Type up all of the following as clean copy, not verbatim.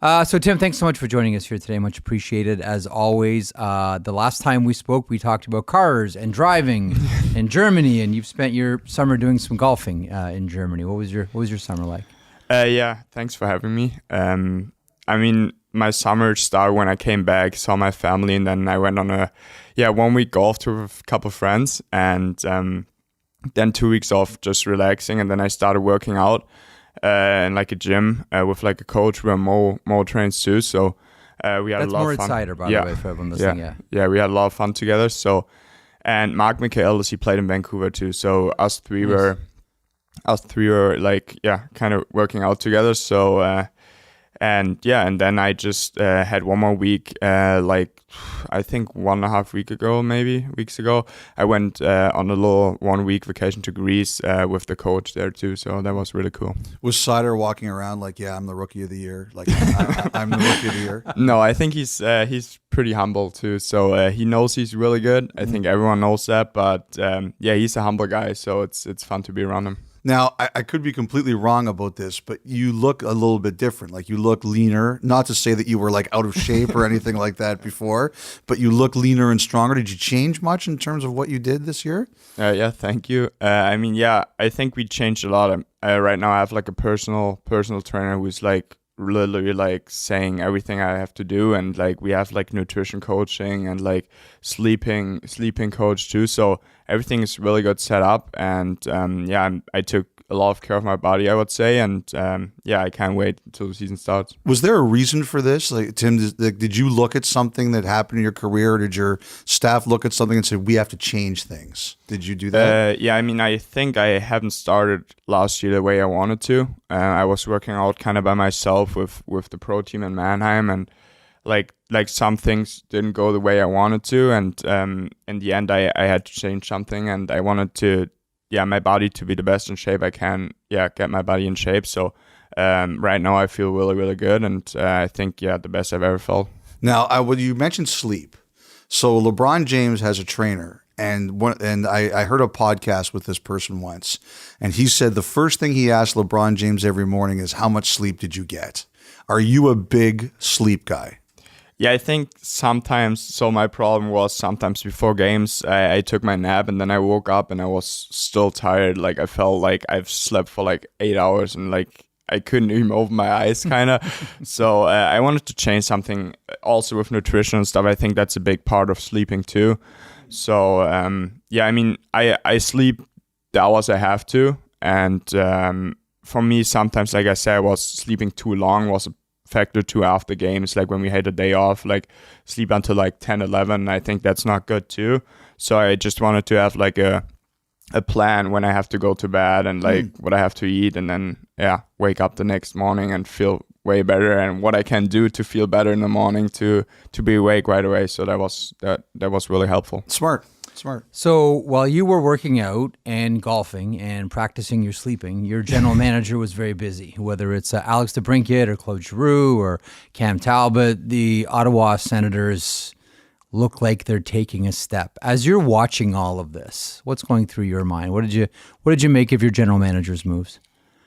So Tim, thanks so much for joining us here today. Much appreciated as always. The last time we spoke, we talked about cars and driving in Germany, and you've spent your summer doing some golfing in Germany. What was your summer like? Yeah, thanks for having me. My summer started when I came back, saw my family, and then I went on a 1 week golf tour with a couple of friends, and then 2 weeks off just relaxing, and then I started working out in like a gym with like a coach. We were more trains too, so we had That's a lot more of fun. Insider, by the way, for everyone listening. Yeah, we had a lot of fun together. So, and Mark Michaelis, he played in Vancouver too. So us three were like kind of working out together. So and then I just had 1 more week, I think 1.5 weeks ago, I went on a little 1 week vacation to Greece with the coach there too. So that was really cool. Was Sider walking around like, I'm the rookie of the year? Like, I'm the rookie of the year? No, I think he's pretty humble too. So he knows he's really good. I think everyone knows that. But he's a humble guy. So it's fun to be around him. Now, I could be completely wrong about this, but you look a little bit different. Like, you look leaner. Not to say that you were like out of shape or anything like that before, but you look leaner and stronger. Did you change much in terms of what you did this year? Yeah, thank you. I think we changed a lot. Right now I have like a personal trainer who's like literally like saying everything I have to do, and like we have like nutrition coaching and like sleeping coach too. So everything is really good set up, and I took a lot of care of my body, I would say, and I can't wait until the season starts. Was there a reason for this? Like, Tim, did you look at something that happened in your career, or did your staff look at something and say, we have to change things? Did you do that? I think I haven't started last year the way I wanted to. I was working out kind of by myself with the pro team in Mannheim, and like some things didn't go the way I wanted to, and in the end I had to change something, and I wanted to my body to be the best in shape I can, get my body in shape. So right now I feel really, really good, and I think the best I've ever felt. Now, you mentioned sleep. So LeBron James has a trainer, and I heard a podcast with this person once, and he said the first thing he asked LeBron James every morning is, how much sleep did you get? Are you a big sleep guy? Yeah, I think sometimes, so my problem was sometimes before games, I took my nap and then I woke up and I was still tired. Like I felt like I've slept for like 8 hours and like I couldn't even open my eyes kind of. So I wanted to change something also with nutrition and stuff. I think that's a big part of sleeping too. So I sleep the hours I have to. And for me, sometimes, like I said, I was sleeping too long was a factor too after games, like when we had a day off, like sleep until like 10, 11. I think that's not good too. So I just wanted to have like a plan when I have to go to bed and like what I have to eat, and then wake up the next morning and feel way better, and what I can do to feel better in the morning to be awake right away. So that was really helpful. Smart. So while you were working out and golfing and practicing your sleeping, your general manager was very busy, whether it's Alex DeBrincat or Claude Giroux or Cam Talbot. The Ottawa Senators look like they're taking a step. As you're watching all of this, what's going through your mind? What did you make of your general manager's moves?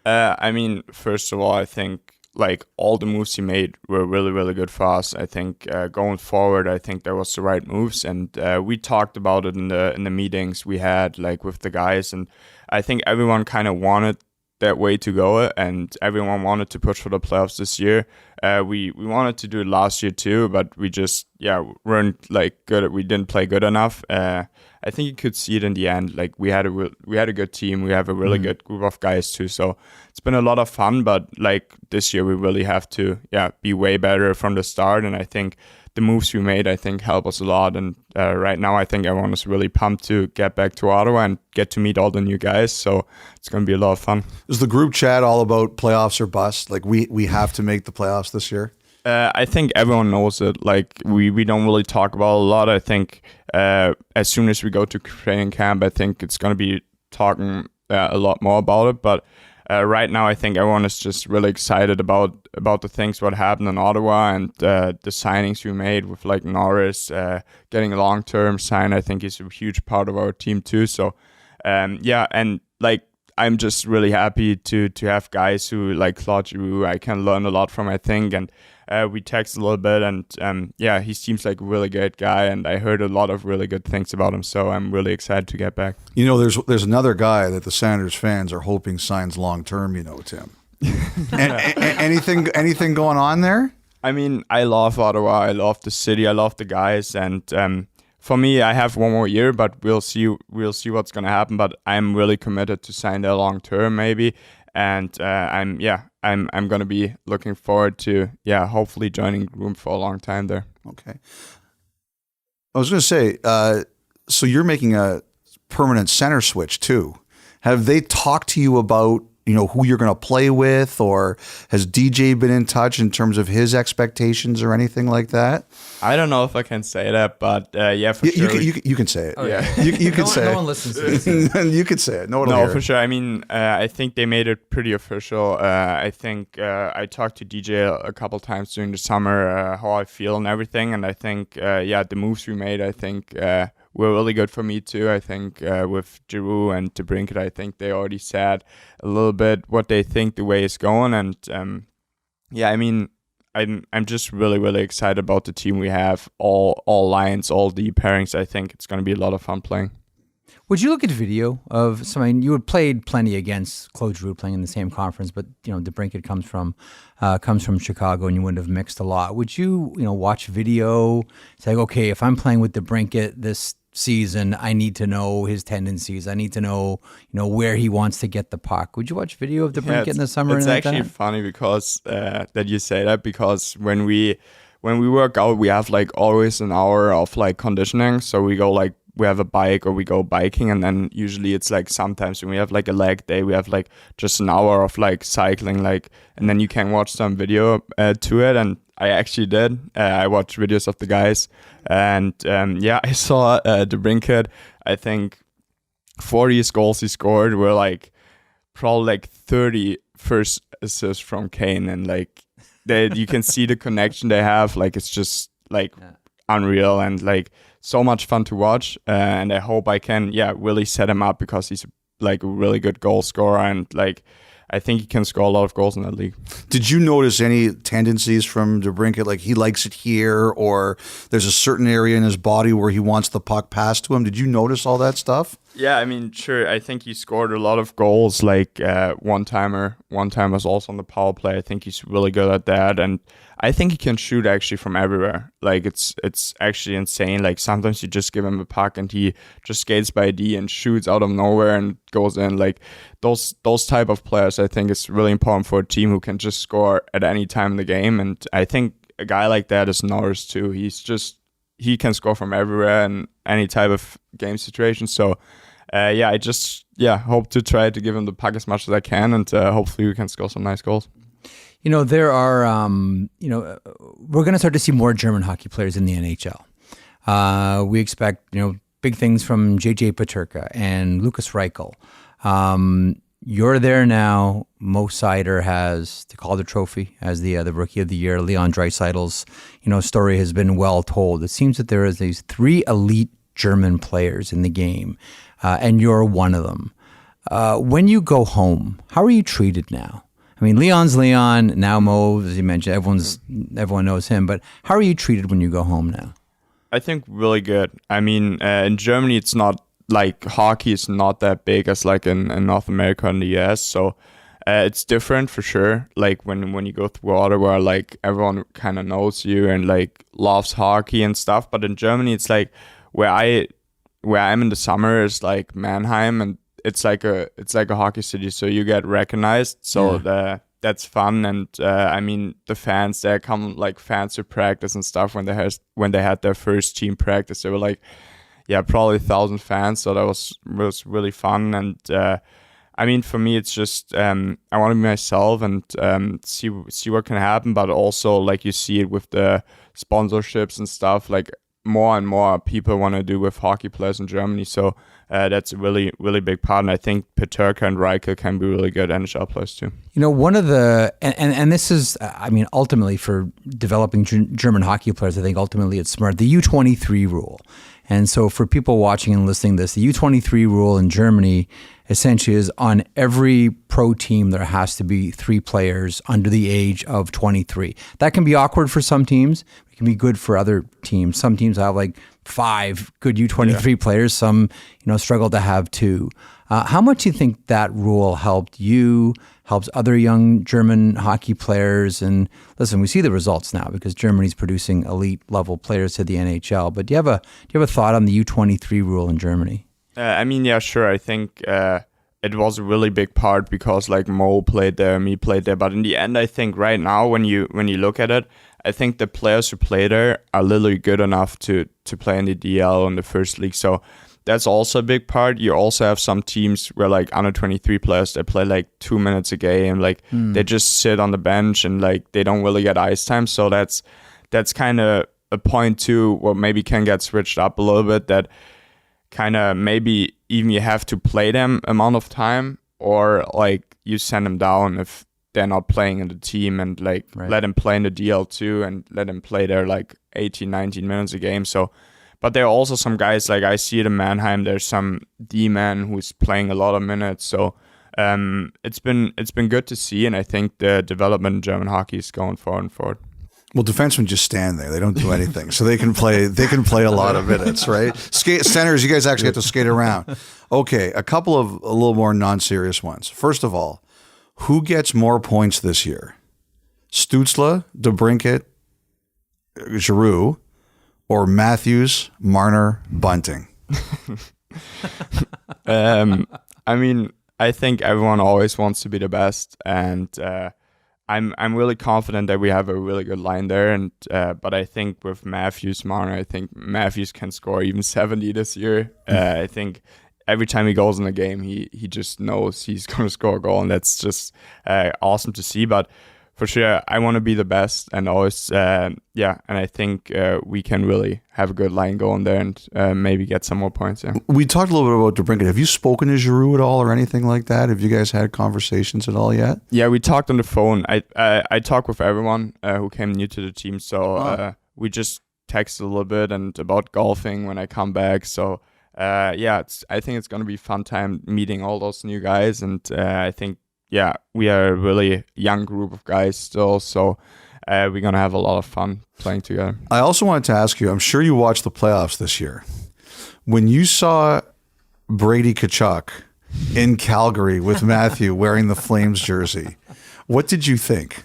First of all, I think like all the moves he made were really, really good for us. I think going forward, I think that was the right moves, and we talked about it in the meetings we had like with the guys, and I think everyone kind of wanted that way to go, and everyone wanted to push for the playoffs this year. We wanted to do it last year too, but we just weren't like good. We didn't play good enough. I think you could see it in the end. Like we had a good team. We have a really good group of guys too. So it's been a lot of fun. But like this year, we really have to be way better from the start. And I think the moves we made, I think, help us a lot. And right now, I think everyone is really pumped to get back to Ottawa and get to meet all the new guys. So it's going to be a lot of fun. Is the group chat all about playoffs or bust? Like we have to make the playoffs this year? I think everyone knows it. Like we don't really talk about it a lot. I think as soon as we go to training camp, I think it's going to be talking a lot more about it. But right now, I think everyone is just really excited about the things what happened in Ottawa and the signings we made with like Norris getting a long-term sign. I think is a huge part of our team too. So and like I'm just really happy to have guys who like Claude Giroux I can learn a lot from, I think. And we text a little bit, and he seems like a really great guy, and I heard a lot of really good things about him, so I'm really excited to get back. There's another guy that the Senators fans are hoping signs long term, Tim. Anything going on there? I mean, I love Ottawa, I love the city, I love the guys, and for me, I have one more year, but we'll see what's gonna happen. But I'm really committed to sign there long term, maybe, and I'm gonna be looking forward to hopefully joining Groom for a long time there. Okay. I was gonna say, so you're making a permanent center switch too. Have they talked to you about who you're going to play with, or has DJ been in touch in terms of his expectations or anything like that? I don't know if I can say that, but for sure. You can say it. Oh, yeah. You can say it. No one listens to this. You can say it. No one will hear for it. sure. I mean, I think they made it pretty official. I think I talked to DJ a couple times during the summer, how I feel and everything. And I think, the moves we made, I think were really good for me too. I think with Giroux and DeBrincat, I think they already said a little bit what they think the way is going. And I mean, I'm just really, really excited about the team we have, all lines, all the pairings. I think it's going to be a lot of fun playing. Would you look at video of something? You had played plenty against Claude Giroux, playing in the same conference, but DeBrincat comes from Chicago, and you wouldn't have mixed a lot. Would you watch video? Say, okay, if I'm playing with DeBrincat this season, I need to know his tendencies. I need to know where he wants to get the puck. Would you watch video of DeBrincat in the summer? It's actually funny because that you say that, because when we work out, we have like always an hour of like conditioning. So we go like, we have a bike or we go biking, and then usually it's like sometimes when we have like a leg day, we have like just an hour of like cycling, like, and then you can watch some video to it. And I actually did. I watched videos of the guys, and I saw DeBrincat. I think 40 goals he scored were like probably like 30 first assists from Kane, and like you can see the connection they have. Like it's just like unreal, and like so much fun to watch. And I hope I can really set him up, because he's like a really good goal scorer, and like I think he can score a lot of goals in that league. Did you notice any tendencies from DeBrincat, like he likes it here, or there's a certain area in his body where he wants the puck passed to him? Did you notice all that stuff? Yeah, I mean, sure. I think he scored a lot of goals, like one-timers also on the power play. I think he's really good at that, and I think he can shoot actually from everywhere. Like it's actually insane. Like sometimes you just give him a puck and he just skates by D and shoots out of nowhere and goes in. Like those type of players, I think is really important for a team who can just score at any time in the game. And I think a guy like that is Norris too. He can score from everywhere in any type of game situation. So I just hope to try to give him the puck as much as I can, and hopefully we can score some nice goals. There are, we're going to start to see more German hockey players in the NHL. We expect, big things from JJ Peterka and Lucas Reichel. You're there now. Mo Seider has the Calder Trophy as the Rookie of the Year. Leon Draisaitl's, story has been well told. It seems that there is these 3 elite German players in the game, and you're one of them. When you go home, how are you treated now? I mean, Leon's Leon, now Mo, as you mentioned, everyone knows him, but how are you treated when you go home now? I think really good. I mean, in Germany, it's not like hockey is not that big as like in North America and the US, so it's different for sure. Like when you go through Ottawa, like everyone kind of knows you and like loves hockey and stuff, but in Germany, it's like where I'm in the summer is like Mannheim, and it's like a hockey city, so you get recognized. So that's fun, and I mean the fans there come like fans to practice and stuff. When they had their first team practice, they were like probably 1,000 fans. So that was really fun, and I mean for me it's just I want to be myself and see what can happen, but also like you see it with the sponsorships and stuff, like more and more people want to do with hockey players in Germany. So that's a really, really big part. And I think Peterka and Reichel can be really good NHL players too. You know, one of the, and this is, I mean, ultimately for developing German hockey players, I think ultimately it's smart, the U23 rule. And so for people watching and listening to this, the U23 rule in Germany essentially is on every pro team, there has to be 3 players under the age of 23. That can be awkward for some teams. It can be good for other teams. Some teams have like 5 good U23 players. Some, struggle to have 2. How much do you think that rule helped you, helps other young German hockey players? And listen, we see the results now because Germany's producing elite level players to the NHL. But do you have a thought on the U23 rule in Germany? I mean, yeah, sure. I think it was a really big part because like Mo played there, me played there. But in the end, I think right now when you look at it, I think the players who play there are literally good enough to play in the DL in the first league. So that's also a big part. You also have some teams where like under 23 players that play like 2 minutes a game, like they just sit on the bench and like they don't really get ice time. So that's kind of a point too where maybe can get switched up a little bit, that kind of maybe even you have to play them amount of time, or like you send them down if they're not playing in the team, and like let them play in the DL too and let them play there like 18, 19 minutes a game. So, but there are also some guys, like I see it in Mannheim, there's some D-man who's playing a lot of minutes. So it's been good to see, and I think the development in German hockey is going forward and forward. Well, defensemen just stand there; they don't do anything, so they can play. They can play a lot of minutes, right? Centers, you guys actually have to skate around. Okay, a couple of a little more non-serious ones. First of all, who gets more points this year? Stutzle, DeBrincat, Giroux, or Matthews, Marner, Bunting? I mean, I think everyone always wants to be the best, and I'm really confident that we have a really good line there. And but I think with Matthews, Marner, I think Matthews can score even 70 this year. I think every time he goes in a game, he just knows he's going to score a goal, and that's just awesome to see. But for sure, I want to be the best, and always, and I think we can really have a good line going there and maybe get some more points. Yeah. We talked a little bit about DeBrincat. Have you spoken to Giroux at all or anything like that? Have you guys had conversations at all yet? Yeah, we talked on the phone. I talk with everyone who came new to the team, so we just texted a little bit and about golfing when I come back. So I think it's going to be a fun time meeting all those new guys, and I think we are a really young group of guys still, so we're going to have a lot of fun playing together. I also wanted to ask you, I'm sure you watched the playoffs this year. When you saw Brady Tkachuk in Calgary with Matthew wearing the Flames jersey, what did you think?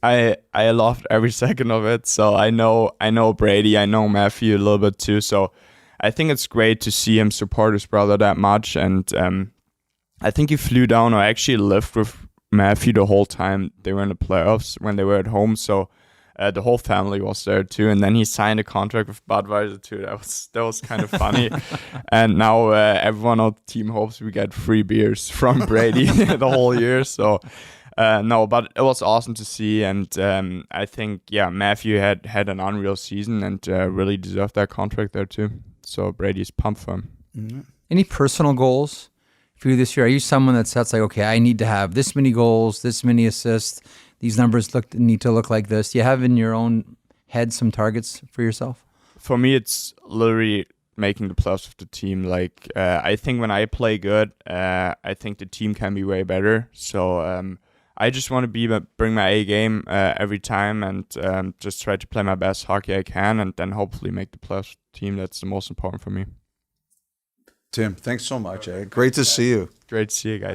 I loved every second of it. So I know Brady, I know Matthew a little bit too, so I think it's great to see him support his brother that much. And I think he flew down, or actually lived with Matthew the whole time they were in the playoffs when they were at home. So the whole family was there too. And then he signed a contract with Budweiser too. That was kind of funny. And now everyone on the team hopes we get free beers from Brady the whole year. So no, but it was awesome to see. And I think, Matthew had an unreal season and really deserved that contract there too. So Brady's pumped for him. Mm-hmm. Any personal goals for you this year? Are you someone that sets like, okay, I need to have this many goals, this many assists, these numbers need to look like this? Do you have in your own head some targets for yourself? For me, it's literally making the playoffs with the team. Like I think when I play good, I think the team can be way better. So I just want to bring my A game every time, and just try to play my best hockey I can, and then hopefully make the playoffs team. That's the most important for me. Tim, thanks so much. Great to see you. Great to see you guys.